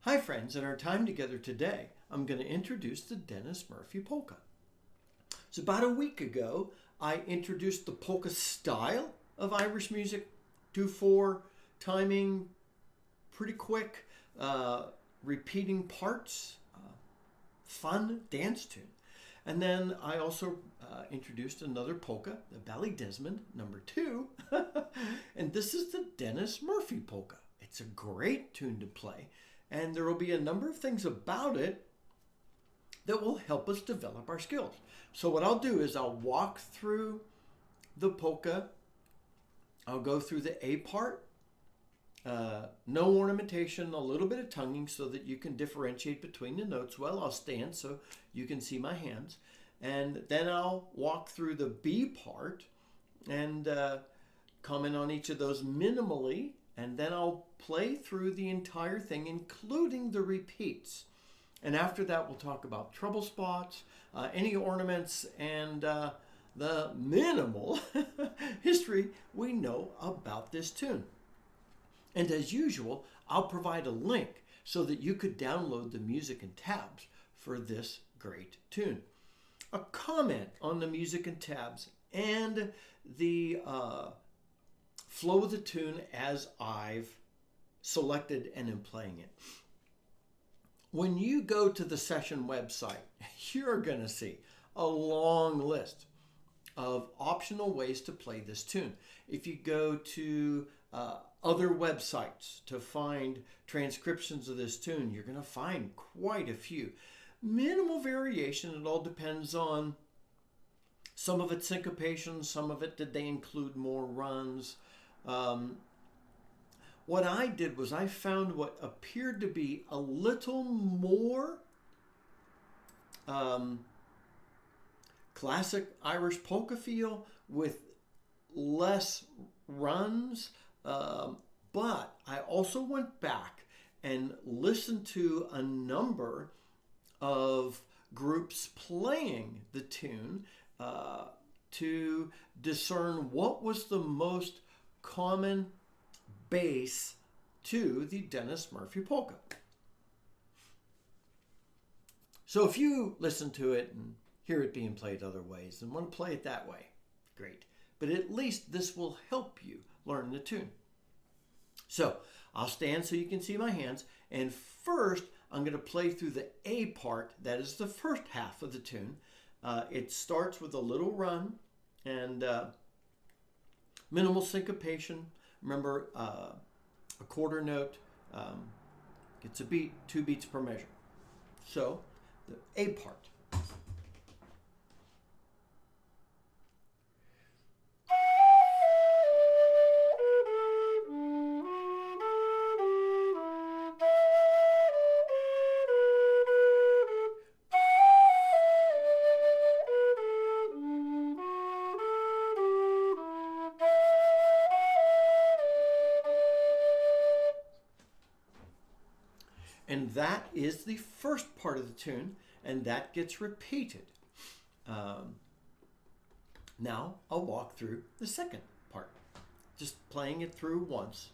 Hi friends, in our time together today, I'm going to introduce the Denis Murphy polka. So about a week ago, I introduced the polka style of Irish music, 2/4 timing, pretty quick, repeating parts, fun dance tune. And then I also introduced another polka, the Ballydesmond #2, and this is the Denis Murphy polka. It's a great tune to play, and there will be a number of things about it that will help us develop our skills. So what I'll do is I'll walk through the polka. I'll go through the A part, no ornamentation, a little bit of tonguing so that you can differentiate between the notes well. I'll stand so you can see my hands. And then I'll walk through the B part and comment on each of those minimally. And then I'll play through the entire thing, including the repeats. And after that, we'll talk about trouble spots, any ornaments, and the minimal history we know about this tune. And as usual, I'll provide a link so that you could download the music and tabs for this great tune. A comment on the music and tabs and the flow of the tune as I've selected and am playing it. When you go to the session website, you're going to see a long list of optional ways to play this tune. If you go to other websites to find transcriptions of this tune, you're going to find quite a few. Minimal variation. It all depends on some of it's syncopation, some of it did they include more runs. What I did was I found what appeared to be a little more classic Irish polka feel with less runs, but I also went back and listened to a number of groups playing the tune to discern what was the most common base to the Denis Murphy polka. So if you listen to it and hear it being played other ways and want to play it that way, great. But at least this will help you learn the tune. So I'll stand so you can see my hands. And first, I'm going to play through the A part. That is the first half of the tune. It starts with a little run and minimal syncopation. Remember, a quarter note gets a beat, 2 beats per measure. So the A part. And that is the first part of the tune, and that gets repeated. Now I'll walk through the second part, just playing it through once.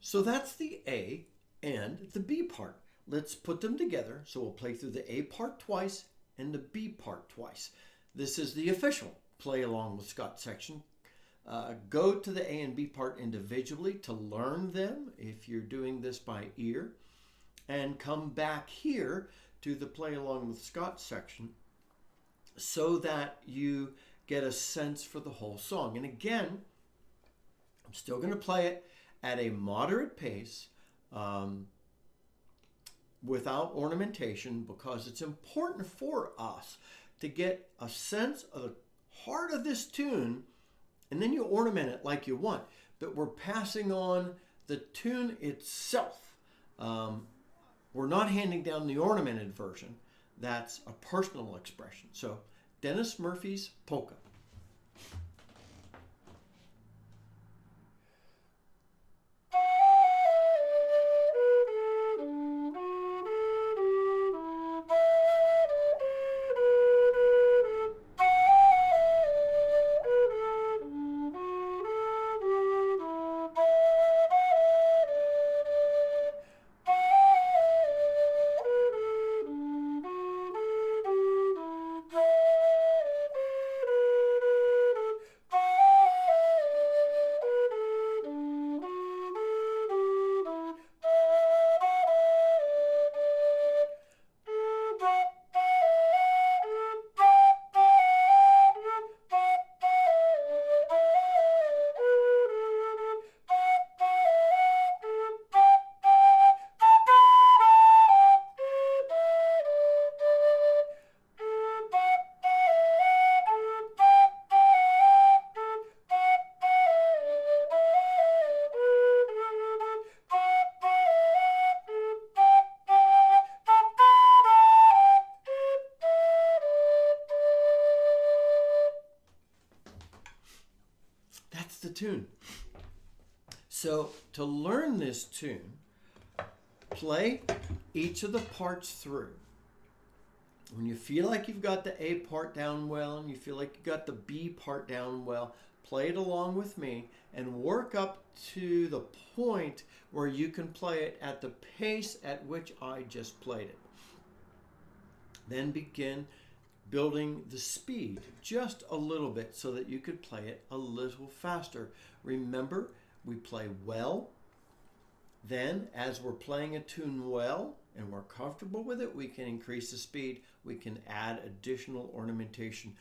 So that's the A and the B part. Let's put them together. So we'll play through the A part twice and the B part twice. This is the official play along with Scott section. Go to the A and B part individually to learn them if you're doing this by ear, and come back here to the play along with Scott section so that you get a sense for the whole song. And again, I'm still going to play it at a moderate pace without ornamentation, because it's important for us to get a sense of the heart of this tune, and then you ornament it like you want. But we're passing on the tune itself. We're not handing down the ornamented version. That's a personal expression. So Denis Murphy's Polka. That's the tune. So to learn this tune, play each of the parts through. When you feel like you've got the A part down well and you feel like you got the B part down well, play it along with me and work up to the point where you can play it at the pace at which I just played it. Then begin building the speed just a little bit so that you could play it a little faster. Remember, we play well. Then, as we're playing a tune well and we're comfortable with it, we can increase the speed. We can add additional ornamentation.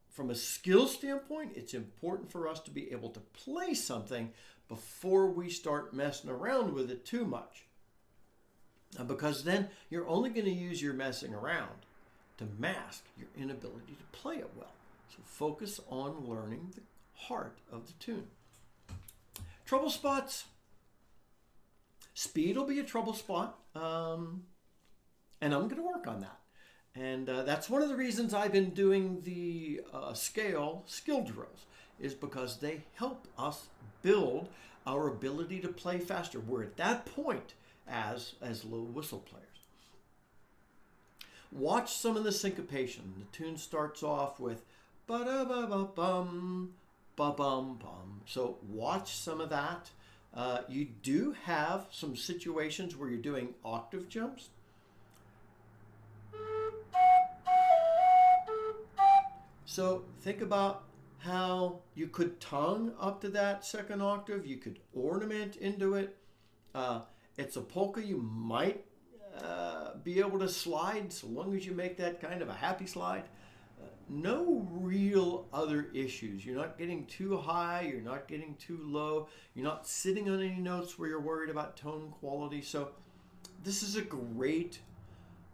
From a skill standpoint, it's important for us to be able to play something before we start messing around with it too much. Because then you're only going to use your messing around to mask your inability to play it well. So focus on learning the heart of the tune. Trouble spots. Speed will be a trouble spot, and I'm going to work on that. And that's one of the reasons I've been doing the scale skill drills, is because they help us build our ability to play faster. We're at that point as low whistle players. Watch some of the syncopation. The tune starts off with ba-da-ba-ba-bum, ba-bum-bum. So watch some of that. You do have some situations where you're doing octave jumps. So think about how you could tongue up to that second octave. You could ornament into it. It's a polka you might be able to slide so long as you make that kind of a happy slide. No real other issues. You're not getting too high. You're not getting too low. You're not sitting on any notes where you're worried about tone quality. So this is a great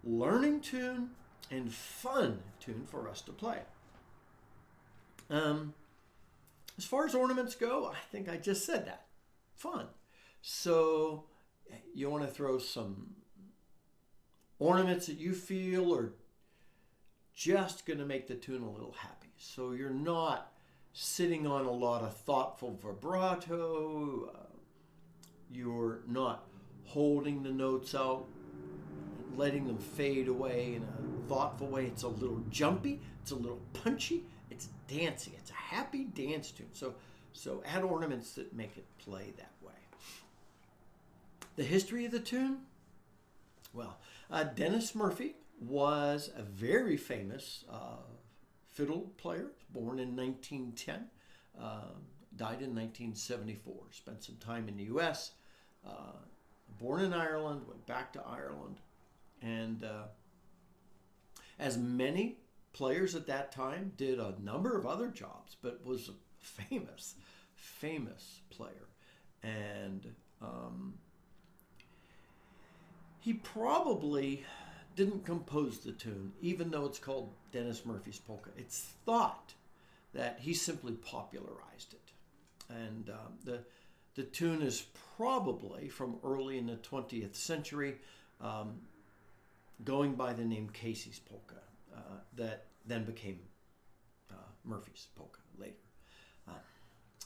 learning tune and fun tune for us to play. As far as ornaments go, I think I just said that. Fun. So you want to throw some ornaments that you feel are just going to make the tune a little happy. So you're not sitting on a lot of thoughtful vibrato. You're not holding the notes out, letting them fade away in a thoughtful way. It's a little jumpy. It's a little punchy. It's dancing. It's a happy dance tune. So add ornaments that make it play that way. The history of the tune? Well, Denis Murphy was a very famous fiddle player, born in 1910, died in 1974, spent some time in the U.S., born in Ireland, went back to Ireland, and as many players at that time did a number of other jobs, but was a famous player. And he probably didn't compose the tune, even though it's called Denis Murphy's Polka. It's thought that he simply popularized it. And the tune is probably from early in the 20th century, going by the name Casey's Polka. that then became Murphy's polka later.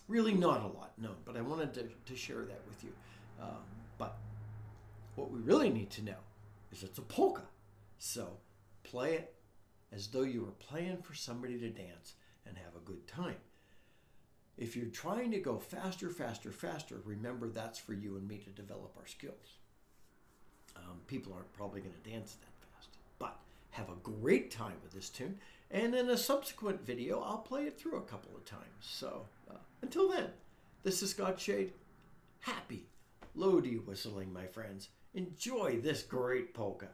Really not a lot known, but I wanted to share that with you. But what we really need to know is it's a polka. So play it as though you were playing for somebody to dance and have a good time. If you're trying to go faster, faster, faster, remember that's for you and me to develop our skills. People aren't probably going to dance that fast, but have a great time with this tune. And in a subsequent video, I'll play it through a couple of times. So until then, this is Scott Shade. Happy Lodi whistling, my friends. Enjoy this great polka.